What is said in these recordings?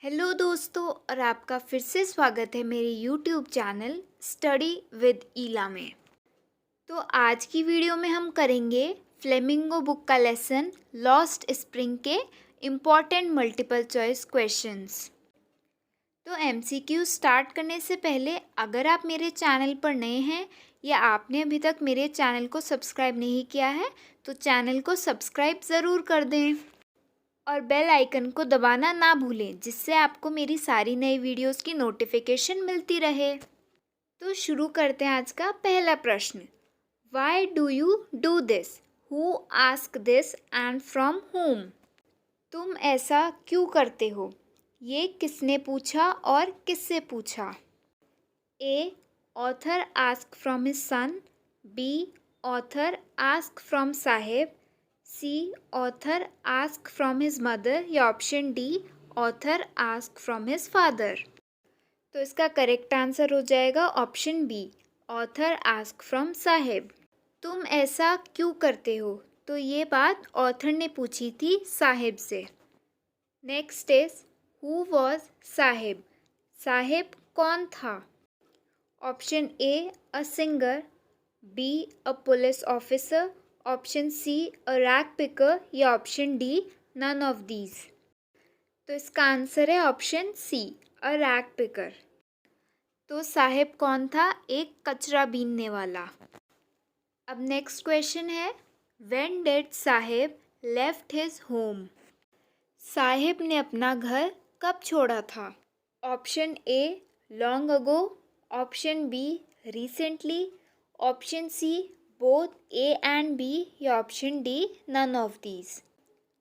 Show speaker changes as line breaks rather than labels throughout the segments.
Hello दोस्तों, और आपका फिर से स्वागत है मेरे यूट्यूब चैनल स्टडी विद ईला में। तो आज की वीडियो में हम करेंगे फ्लेमिंगो बुक का लेसन लॉस्ट स्प्रिंग के इम्पॉर्टेंट मल्टीपल चॉइस क्वेश्चंस। तो एमसीक्यू स्टार्ट करने से पहले अगर आप मेरे चैनल पर नए हैं या आपने अभी तक मेरे चैनल को सब्सक्राइब नहीं किया है तो चैनल को सब्सक्राइब ज़रूर कर दें और बेल आइकन को दबाना ना भूलें, जिससे आपको मेरी सारी नई वीडियोस की नोटिफिकेशन मिलती रहे। तो शुरू करते हैं आज का पहला प्रश्न। Why do you do this? Who ask this and from whom? तुम ऐसा क्यों करते हो? ये किसने पूछा और किससे पूछा? A. Author ask from his son. B. Author ask from Saheb. C. Author ask from his mother. या option D. Author ask from his father. तो इसका करेक्ट आंसर हो जाएगा option B, author ask from Saheb. तुम ऐसा क्यों करते हो? तो ये बात ऑथर ने पूछी थी साहेब से। Next is who was Saheb? Saheb कौन था? Option A a singer, B a police officer, option C a rag picker, या option D none of these. तो इसका आंसर है option C a rag picker. तो साहेब कौन था? एक कचरा बीनने वाला। अब नेक्स्ट क्वेश्चन है, when did Saheb left his home? Saheb ने अपना घर कब छोड़ा था? Option A long ago, option B recently, option C both A and B, या option D none of these.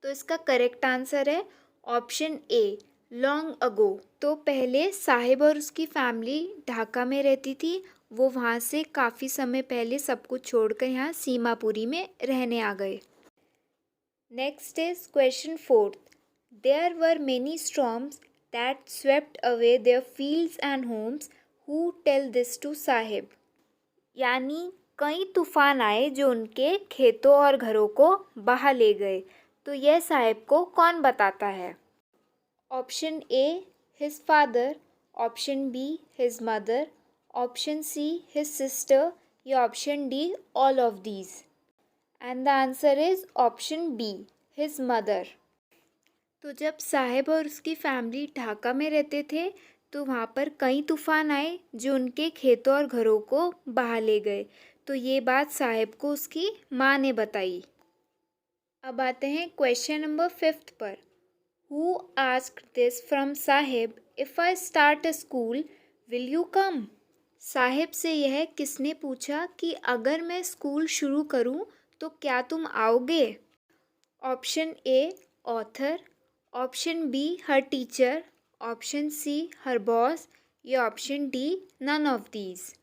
तो इसका करेक्ट आंसर है ऑप्शन ए लॉन्ग अगो। तो पहले साहिब और उसकी फैमिली ढाका में रहती थी। वो वहाँ से काफ़ी समय पहले सब कुछ छोड़कर यहाँ सीमापुरी में रहने आ गए। Next is question fourth. There were many storms that swept away their fields and homes, who tell this to Sahib? यानी कई तूफान आए जो उनके खेतों और घरों को बहा ले गए, तो यह साहिब को कौन बताता है? Option A his father, option B his mother, option C his sister, या option D all of these. And the answer is option B his mother. तो जब साहिब और उसकी फैमिली ढाका में रहते थे तो वहाँ पर कई तूफान आए जो उनके खेतों और घरों को बहा ले गए, तो ये बात साहिब को उसकी माँ ने बताई। अब आते हैं क्वेश्चन नंबर 5 पर। Who asked this from Sahib? If I start a school, will you come? Sahib से यह किसने पूछा कि अगर मैं स्कूल शुरू करूं तो क्या तुम आओगे? Option A author, option B her teacher, option C her boss, या option D none of these.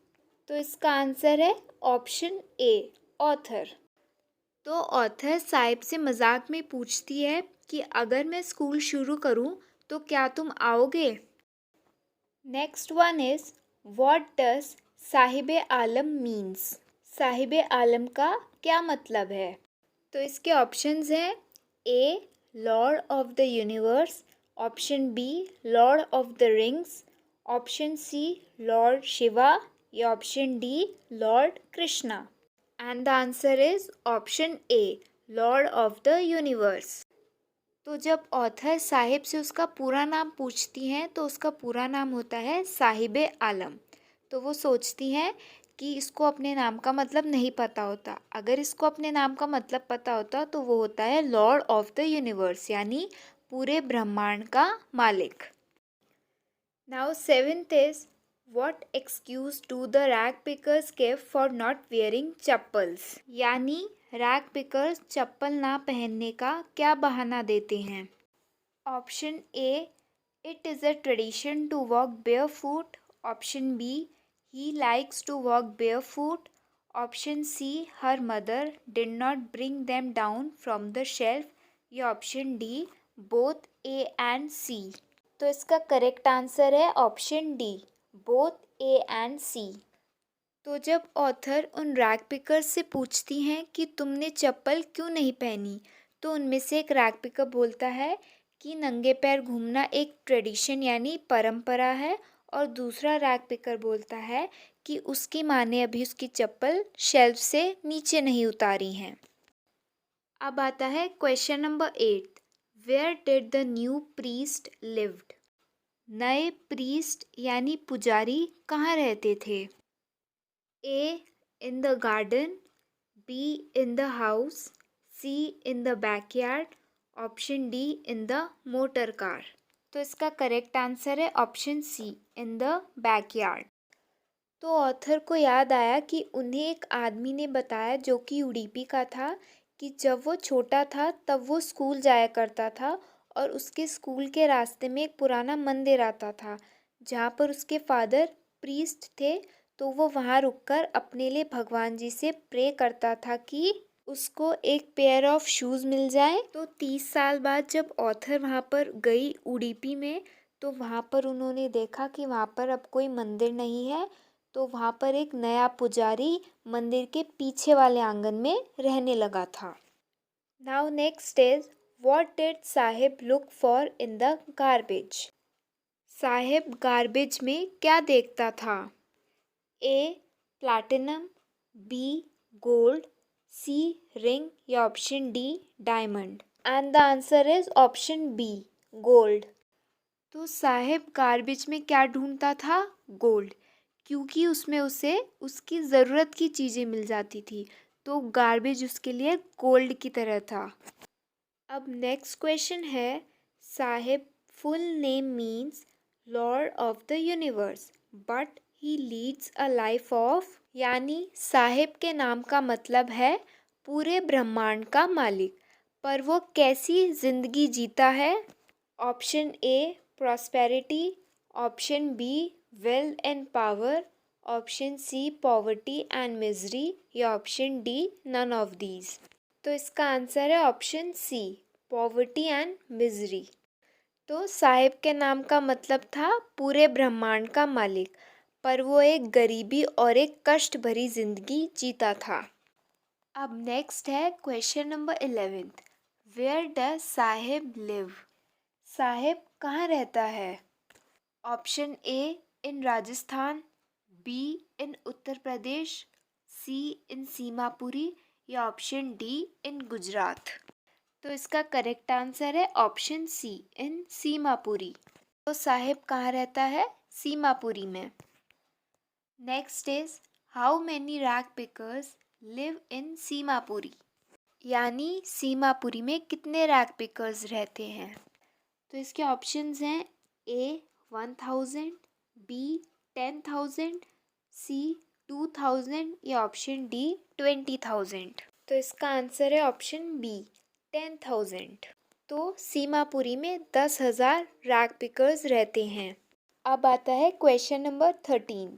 तो इसका आंसर है ऑप्शन ए ऑथर। तो ऑथर साहिब से मजाक में पूछती है कि अगर मैं स्कूल शुरू करूं तो क्या तुम आओगे? Next one is what does Sahib Alam means? Sahib Alam का क्या मतलब है? तो इसके ऑप्शंस हैं A Lord of the universe, option B Lord of the Rings, option C Lord Shiva, या option D Lord Krishna. And the answer is option A Lord of the universe. तो जब ऑथर साहिब से उसका पूरा नाम पूछती हैं तो उसका पूरा नाम होता है साहिब आलम। तो वो सोचती हैं कि इसको अपने नाम का मतलब नहीं पता होता। अगर इसको अपने नाम का मतलब पता होता तो वो होता है लॉर्ड ऑफ द यूनिवर्स, यानी पूरे ब्रह्मांड का मालिक। Now seventh is what excuse do the rag pickers give for not wearing chappals? यानी रैग पिकर्स चप्पल ना पहनने का क्या बहाना देते हैं? Option A it is a tradition to walk barefoot, option B he likes to walk barefoot, option C her mother did not bring them down from the shelf, या option D both A and C. तो इसका correct answer है option D both A and C. तो जब author उन rag pickers से पूछती हैं कि तुमने चप्पल क्यों नहीं पहनी, तो उनमें से एक रैग पिकर बोलता है कि नंगे पैर घूमना एक ट्रेडिशन यानी परंपरा है, और दूसरा रैग पिकर बोलता है कि उसकी माँ ने अभी उसकी चप्पल शेल्फ से नीचे नहीं उतारी हैं। अब आता है question number 8। Where did the new priest lived? नए प्रीस्ट यानी पुजारी कहाँ रहते थे? A in the garden, B in the house, C in the backyard, option D in the motor car. तो इसका करेक्ट आंसर है option C, in the backyard. तो ऑथर को याद आया कि उन्हें एक आदमी ने बताया जो कि उडुपी का था, कि जब वो छोटा था तब वो स्कूल जाया करता था और उसके स्कूल के रास्ते में एक पुराना मंदिर आता था जहाँ पर उसके फादर प्रीस्ट थे। तो वो वहाँ रुककर अपने लिए भगवान जी से प्रे करता था कि उसको एक पेयर ऑफ शूज़ मिल जाए। तो 30 साल बाद जब ऑथर वहाँ पर गई उडुपी में, तो वहाँ पर उन्होंने देखा कि वहाँ पर अब कोई मंदिर नहीं है। तो वहाँ पर एक नया पुजारी मंदिर के पीछे वाले आंगन में रहने लगा था। Now next is, what did Sahib look for in the garbage? Sahib garbage में क्या देखता था? A platinum, B gold, C ring या option D diamond. And the answer is option B gold. तो साहिब गार्बेज में क्या ढूंढता था? गोल्ड, क्योंकि उसमें उसे उसकी ज़रूरत की चीज़ें मिल जाती थी। तो गार्बेज उसके लिए गोल्ड की तरह था। अब नेक्स्ट क्वेश्चन है, Sahib full name means Lord of the universe but he leads a life of, यानी साहिब के नाम का मतलब है पूरे ब्रह्मांड का मालिक, पर वो कैसी जिंदगी जीता है? Option A prosperity, option B wealth and power, option C poverty and misery या option D none of these. तो इसका आंसर है option C poverty and misery. तो साहिब के नाम का मतलब था पूरे ब्रह्मांड का मालिक, पर वो एक गरीबी और एक कष्ट भरी जिंदगी जीता था। अब नेक्स्ट है question number 11। Where does Sahib live? Sahib कहाँ रहता है? Option A in Rajasthan, B in Uttar Pradesh, C in Seemapuri या ऑप्शन डी इन गुजरात। तो इसका करेक्ट आंसर है ऑप्शन सी इन सीमापुरी। तो साहिब कहाँ रहता है? सीमापुरी में। Next is, how many rag pickers live in Seemapuri? यानी सीमापुरी में कितने रैग पिकर्स रहते हैं? तो इसके ऑप्शंस हैं ए 1000, बी 10,000, सी 2000 या ऑप्शन डी 20,000। तो इसका आंसर है ऑप्शन बी 10,000। तो सीमापुरी में 10,000 रैग पिकर्स रहते हैं। अब आता है question number 13।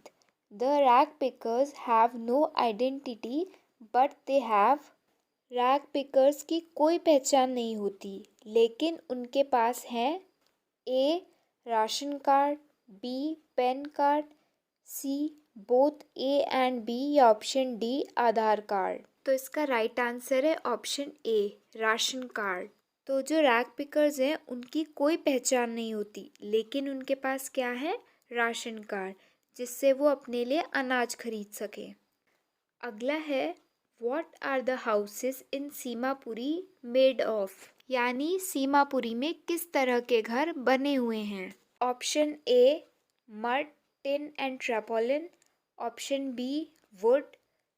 The rag pickers have no identity but they have, rag pickers की कोई पहचान नहीं होती लेकिन उनके पास है A ration card, B PAN card, C both A and B या ऑप्शन डी आधार कार्ड। तो इसका राइट आंसर है ऑप्शन ए राशन कार्ड। तो जो रैग पिकर्स हैं उनकी कोई पहचान नहीं होती लेकिन उनके पास क्या है? राशन कार्ड, जिससे वो अपने लिए अनाज खरीद सके। अगला है, what are the houses in Seemapuri made of? यानी सीमापुरी में किस तरह के घर बने हुए हैं? Option A mud, tin and tarpaulin, option B wood,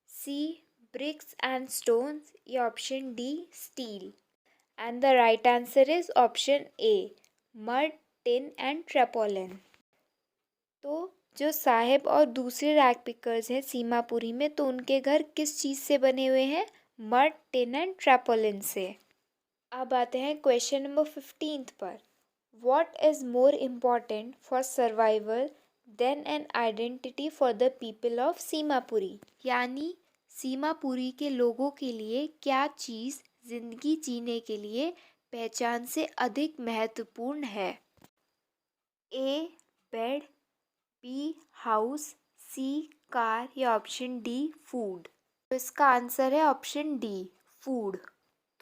C bricks and stones या option D steel. And the right answer is option A mud, tin and tarpaulin. तो जो साहिब और दूसरे रैग पिकर्स हैं सीमापुरी में, तो उनके घर किस चीज़ से बने हुए हैं? मड, टिन एंड ट्रैपोलिन से। अब आते हैं क्वेश्चन नंबर 15 पर। What is more important for survival than an identity for the people of Seemapuri? यानी सीमापुरी के लोगों के लिए क्या चीज़ जिंदगी जीने के लिए पहचान से अधिक महत्वपूर्ण है? ए बेड, बी हाउस, सी कार या ऑप्शन डी फूड। तो इसका आंसर है ऑप्शन डी फूड।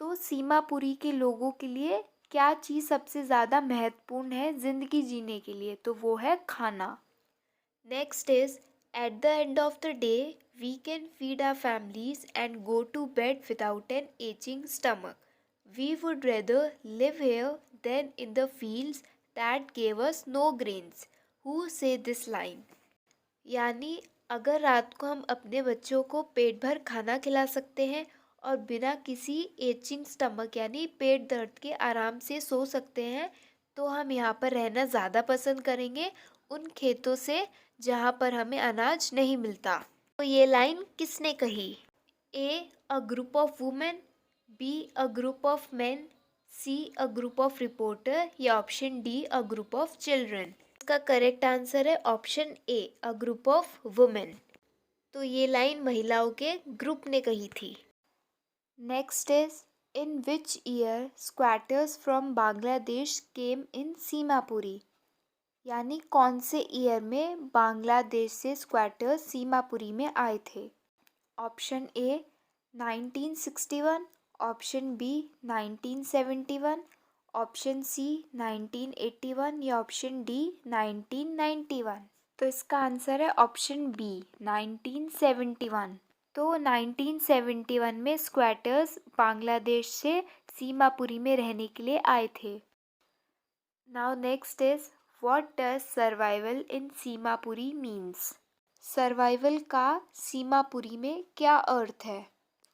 तो सीमापुरी के लोगों के लिए क्या चीज़ सबसे ज़्यादा महत्वपूर्ण है ज़िंदगी जीने के लिए? तो वो है खाना। Next is at the end of the day we can feed our families and go to bed without an aching stomach. We would rather live here than in the fields that gave us no grains. Who say this line? यानी अगर रात को हम अपने बच्चों को पेट भर खाना खिला सकते हैं और बिना किसी एचिंग स्टमक यानी पेट दर्द के आराम से सो सकते हैं, तो हम यहाँ पर रहना ज़्यादा पसंद करेंगे उन खेतों से जहाँ पर हमें अनाज नहीं मिलता. तो ये लाइन किसने कही? A a group of women, B a group of men, C a group of reporter या option D a group of children. इसका करेक्ट आंसर है option A a group of women. तो ये लाइन महिलाओं के group ने कही थी. Next is in which year squatters from Bangladesh came in Seemapuri. यानी कौन से ईयर में बांग्लादेश से स्क्वैटर्स सीमापुरी में आए थे? Option A 1961, option B 1971, option C 1981 या ऑप्शन डी 1991. तो इसका आंसर है ऑप्शन बी 1971. तो 1971 में स्क्वैटर्स बांग्लादेश से सीमापुरी में रहने के लिए आए थे. Now next is what does survival in Seemapuri means. Survival का सीमापुरी में क्या अर्थ है?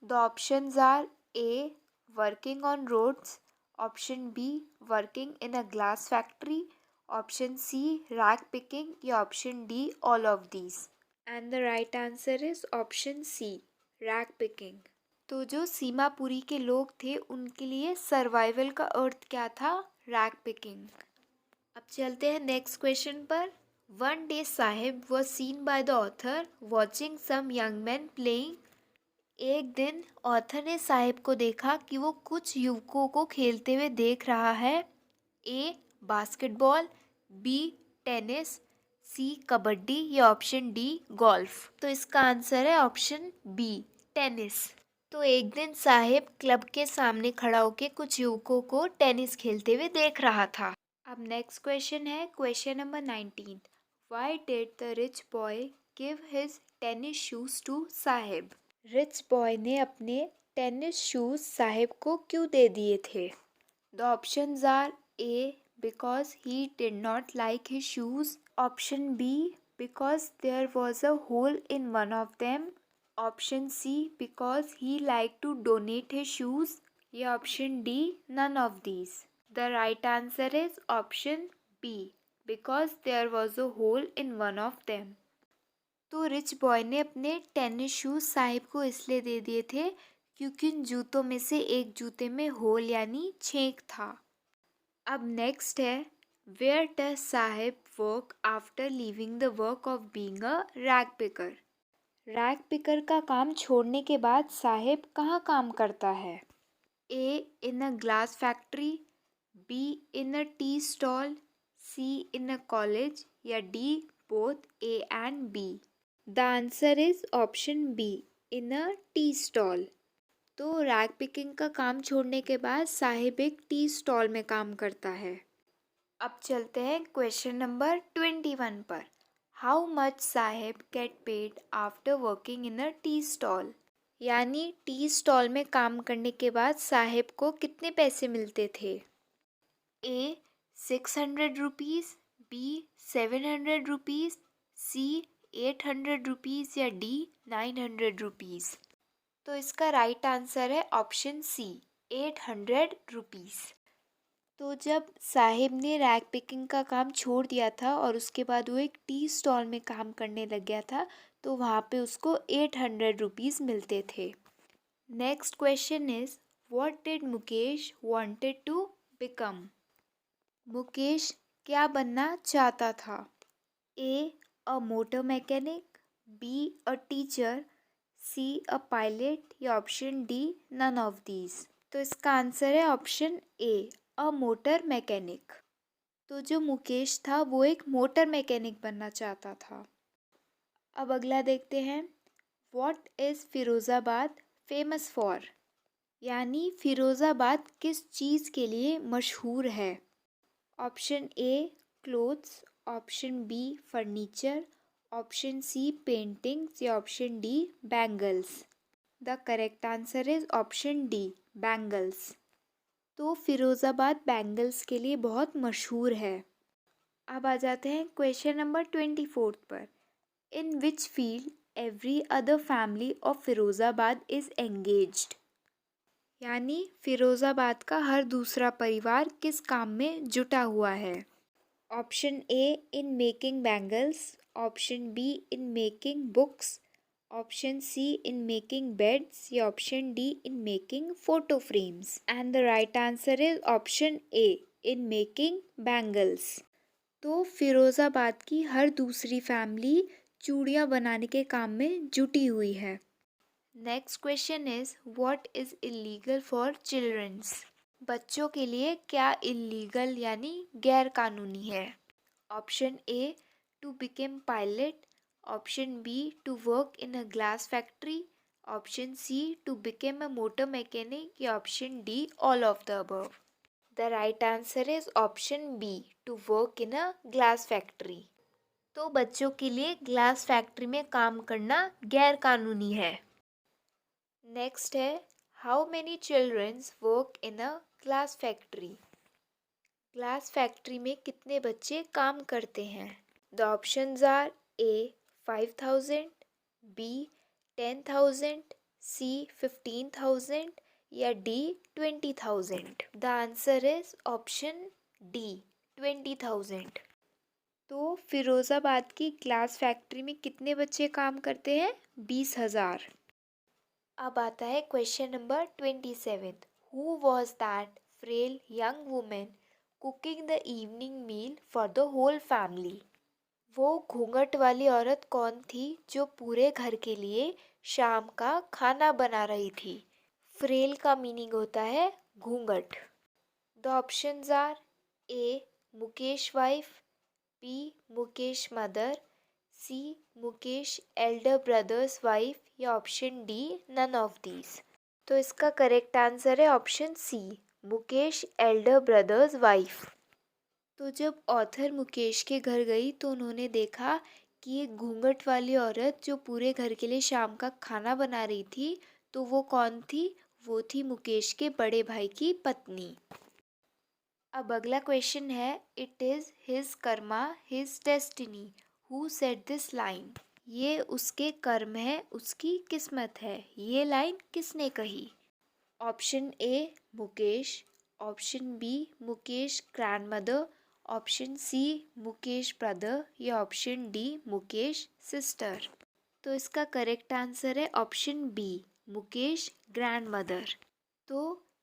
The options are A working on roads, option B working in a glass factory, option C rag picking या option D all of these. And the right answer is option C rag picking. तो जो सीमापुरी के लोग थे उनके लिए survival का अर्थ क्या था? Rag picking. अब चलते हैं नेक्स्ट क्वेश्चन पर. One day Sahib was seen by the author watching some young man playing. एक दिन ऑथर ने साहिब को देखा कि वो कुछ युवकों को खेलते हुए देख रहा है. ए बास्केटबॉल, बी टेनिस, सी कबड्डी या ऑप्शन डी गोल्फ. तो इसका आंसर है ऑप्शन बी टेनिस. तो एक दिन साहिब क्लब के सामने खड़ा होकर कुछ युवकों को टेनिस खेलते हुए देख रहा था. अब नेक्स्ट क्वेश्चन है question number 19. Why did the rich boy give his tennis shoes to Sahib. Rich boy ने अपने टेनिस शूज साहिब को क्यों दे दिए थे? The options are A because he did not like his shoes, option B because there was a hole in one of them, option C because he like to donate his shoes या option D none of these. The right answer is option B because there was a hole in one of them. तो rich boy ने अपने tennis shoes Sahib को इसलिए दे दिए थे क्योंकि उन जूतों में से एक जूते में होल यानी छेंक था. अब नेक्स्ट है where does Sahib work after leaving the work of being a rag picker. Rag picker का काम छोड़ने के बाद साहिब कहाँ काम करता है? A in a glass factory, B in a tea stall, C in a college या D both A and B. The answer is option B in a tea stall. तो रैग पिकिंग का काम छोड़ने के बाद साहिब एक टी स्टॉल में काम करता है. अब चलते हैं क्वेश्चन नंबर 21 पर. How much Sahib get paid after working in a tea stall. यानी टी स्टॉल में काम करने के बाद साहिब को कितने पैसे मिलते थे? ए 600 रुपीज़, बी 700 रुपीज़, सी 800 रुपीज़ या डी 900 रुपीज़. तो इसका राइट आंसर है ऑप्शन सी 800 रुपीज़. तो जब साहिब ने रैग पिकिंग का काम छोड़ दिया था और उसके बाद वो एक टी स्टॉल में काम करने लग गया था तो वहाँ पे उसको 800 रुपीज़ मिलते थे. Next question is what did Mukesh wanted to become. Mukesh क्या बनना चाहता था? A a motor mechanic, B a teacher, C a pilot या option D none of these. तो इसका आंसर है option A a motor mechanic. तो जो मुकेश था वो एक मोटर मैकेनिक बनना चाहता था. अब अगला देखते हैं. What is Firozabad famous for. यानी फिरोज़ाबाद किस चीज़ के लिए मशहूर है? Option A clothes, option B furniture, option C paintings या option D bangles. The correct answer is option D bangles. तो फिरोज़ाबाद बैंगल्स के लिए बहुत मशहूर है। अब आ जाते हैं क्वेश्चन नंबर 24 पर। In which field every other family of Firozabad is engaged. यानी फिरोज़ाबाद का हर दूसरा परिवार किस काम में जुटा हुआ है? Option A in making bangles, option B in making books, option C in making beds या option D in making photo frames. And the right answer is option A in making bangles. तो फिरोज़ाबाद की हर दूसरी family चूड़ियाँ बनाने के काम में जुटी हुई है। Next question is what is illegal for childrens. बच्चों के लिए क्या इलीगल यानी गैर कानूनी है? Option A to become pilot, option B to work in a glass factory, option C to become a motor mechanic या option D all of the above. The right answer is option B to work in a glass factory. तो बच्चों के लिए glass factory में काम करना गैर कानूनी है। नेक्स्ट है how many childrens work in a glass factory. Glass factory में कितने बच्चे काम करते हैं? The options are A 5000, B 10,000, C 15,000 या D 20,000। The answer is option D 20,000। तो फिरोज़ाबाद की ग्लास फैक्ट्री में कितने बच्चे काम करते हैं? 20,000। अब आता है question number 27। Who was that frail young women cooking the evening meal for the whole family. वो घूंघट वाली औरत कौन थी जो पूरे घर के लिए शाम का खाना बना रही थी? फ्रेल का मीनिंग होता है घूंघट। The options are A Mukesh wife, B Mukesh mother, C Mukesh elder brother's wife या option D none of these. तो इसका करेक्ट आंसर है option C Mukesh elder brother's wife. तो जब ऑथर मुकेश के घर गई तो उन्होंने देखा कि एक घूंघट वाली औरत जो पूरे घर के लिए शाम का खाना बना रही थी, तो वो कौन थी? वो थी मुकेश के बड़े भाई की पत्नी। अब अगला क्वेश्चन है it is his Karma his destiny who said this line. ये उसके कर्म है, उसकी किस्मत है, ये लाइन किसने कही? Option A Mukesh, option B Mukesh grandmother, option C Mukesh brother या ऑप्शन डी मुकेश सिस्टर। तो इसका करेक्ट आंसर है ऑप्शन बी मुकेश ग्रैंडमदर। तो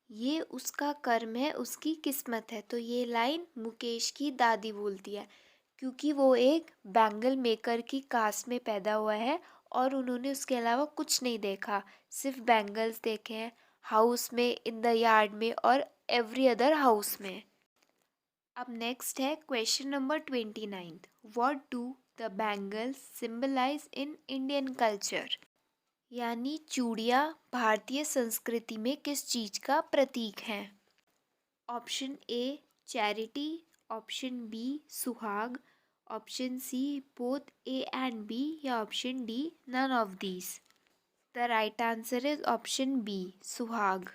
ये उसका कर्म है, उसकी किस्मत है। तो ये लाइन मुकेश की दादी बोलती है क्योंकि वो एक बैंगल मेकर की कास्ट में पैदा हुआ है और उन्होंने उसके अलावा कुछ नहीं देखा, सिर्फ बैंगल्स देखे हैं हाउस में, इन द यार्ड में और एवरी अदर हाउस में। अब नेक्स्ट है question number 29। What do the bangles symbolise in Indian culture. यानी चूड़ियाँ भारतीय संस्कृति में किस चीज़ का प्रतीक हैं? Option A charity, option B suhag, option C both A and B या option D none of these. The right answer is option B suhag.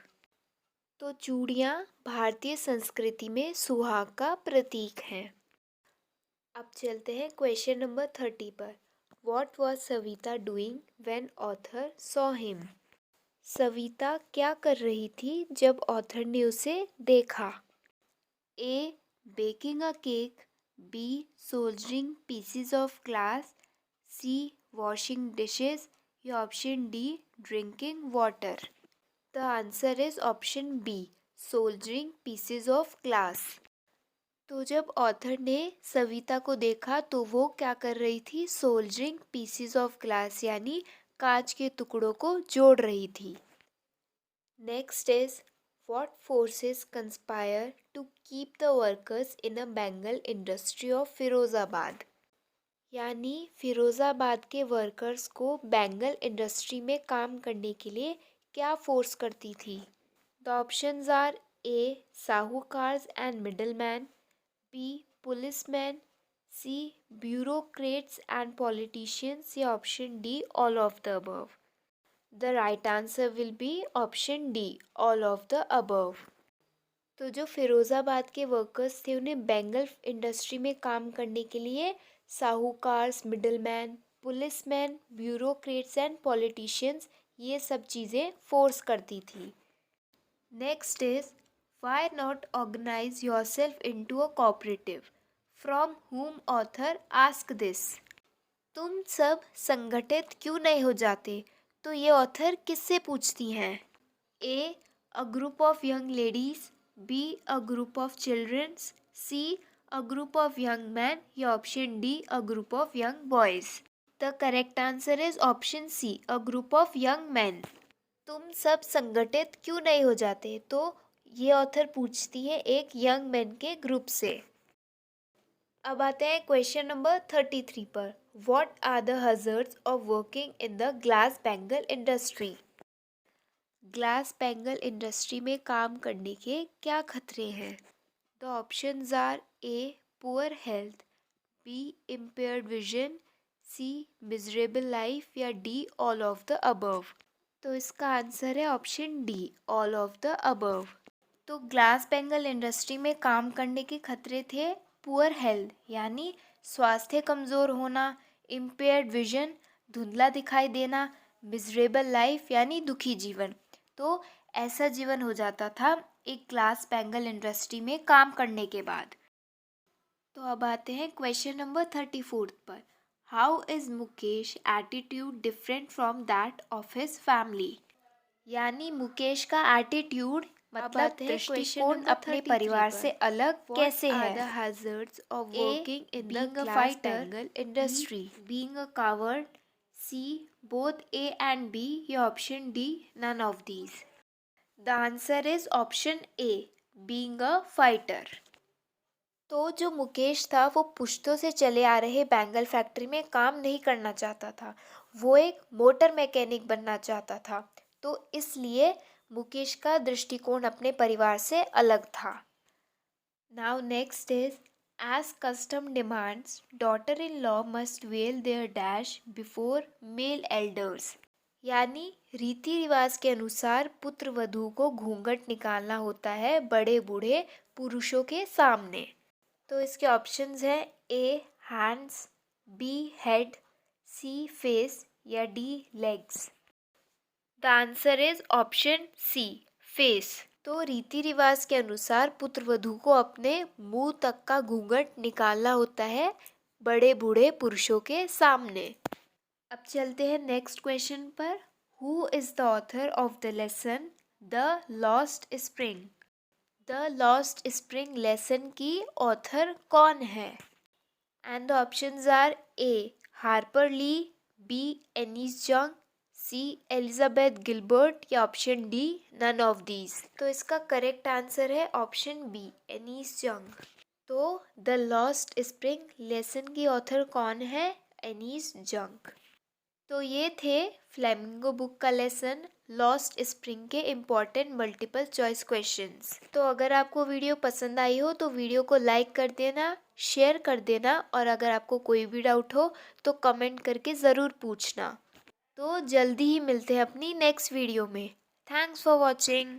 तो चूड़ियाँ भारतीय संस्कृति में सुहाग का प्रतीक हैं। अब चलते हैं क्वेश्चन नंबर 30 पर। What was Savita doing when author saw him? Savita क्या कर रही थी जब ऑथर ने उसे देखा? A baking a cake, B soldering pieces of glass, C washing dishes या option D drinking water. The answer is option B soldering pieces of glass. तो जब ऑथर ने सविता को देखा तो वो क्या कर रही थी? सोल्डरिंग पीसीज ऑफ ग्लास यानी कांच के टुकड़ों को जोड़ रही थी। Next is what forces conspire to keep the workers in a bangle industry of Firozabad. यानी फिरोज़ाबाद के वर्कर्स को बैंगल इंडस्ट्री में काम करने के लिए क्या फोर्स करती थी? The options are A. Sahukars and middlemen, B. Policemen, C. Bureaucrats and politicians, या option D. All of the above. The right answer will be option D. All of the above. तो जो फिरोज़ाबाद के workers थे उन्हें Bengal industry में काम करने के लिए sahukars, middleman, policeman, bureaucrats and politicians ये सब चीज़ें फोर्स करती थी. Next is why not organise yourself into a cooperative. From whom author ask this. तुम सब संगठित क्यों नहीं हो जाते, तो ये ऑथर किससे पूछती हैं. A. A group of young ladies, B. A group of childrens, C. A group of young man, या option D. A group of young boys. The correct answer is option C. A group of young man. तुम सब संगठित क्यों नहीं हो जाते, तो ये ऑथर पूछती है एक यंग मैन के ग्रुप से. अब आते हैं क्वेश्चन नंबर 33 पर. What are the hazards of working in the glass bangle industry. Glass bangle industry में काम करने के क्या खतरे हैं. The options are A. Poor health, B. Impaired vision, C. Miserable life, या D. All of the above. तो इसका आंसर है option D. All of the above. तो ग्लास बैंगल इंडस्ट्री में काम करने के खतरे थे पुअर हेल्थ यानी स्वास्थ्य कमज़ोर होना, इम्पेयर्ड विजन धुंधला दिखाई देना, मिजरेबल लाइफ यानी दुखी जीवन. तो ऐसा जीवन हो जाता था एक ग्लास बैंगल इंडस्ट्री में काम करने के बाद. तो अब आते हैं क्वेश्चन नंबर 34 पर. How is Mukesh attitude different from that of his family. यानी मुकेश का एटीट्यूड मतलब दृष्टिकोण अपने परिवार से अलग कैसे है. The hazards of working in the glass bangle industry. Being a coward, c. Both A and B, या option D. None of these. The answer is option a. Being a fighter. तो जो मुकेश था वो पुश्तों से चले आ रहे बैंगल फैक्ट्री में काम नहीं करना चाहता था. वो एक मोटर मैकेनिक बनना चाहता था. तो इसलिए मुकेश का दृष्टिकोण अपने परिवार से अलग था. Now next is as custom demands daughter in law must veil their dash before male elders. यानी रीति रिवाज के अनुसार पुत्र वधू को घूंघट निकालना होता है बड़े बूढ़े पुरुषों के सामने. तो इसके ऑप्शंस हैं a. Hands, b. Head, c. Face, या d. Legs. The answer is option c. Face. तो रीति रिवाज के अनुसार पुत्र वधू को अपने मुंह तक का घूंघट निकालना होता है बड़े बूढ़े पुरुषों के सामने. अब चलते हैं नेक्स्ट क्वेश्चन पर. Who is the author of the lesson the lost spring. The lost spring lesson की ऑथर कौन है. And the options are A. Harper Lee, B. Anees Jung, C. Elizabeth Gilbert, या option D. None of these. तो इसका correct answer है option B. Anees Jung. तो the lost spring lesson की author कौन है. एनीस जंग. तो ये थे फ्लेमिंगो बुक का लेसन लॉस्ट स्प्रिंग के इम्पॉर्टेंट मल्टीपल चॉइस क्वेश्चंस. तो अगर आपको वीडियो पसंद आई हो तो वीडियो को लाइक कर देना, शेयर कर देना, और अगर आपको कोई भी डाउट हो तो कमेंट करके ज़रूर पूछना. तो जल्दी ही मिलते हैं अपनी नेक्स्ट वीडियो में. Thanks for watching.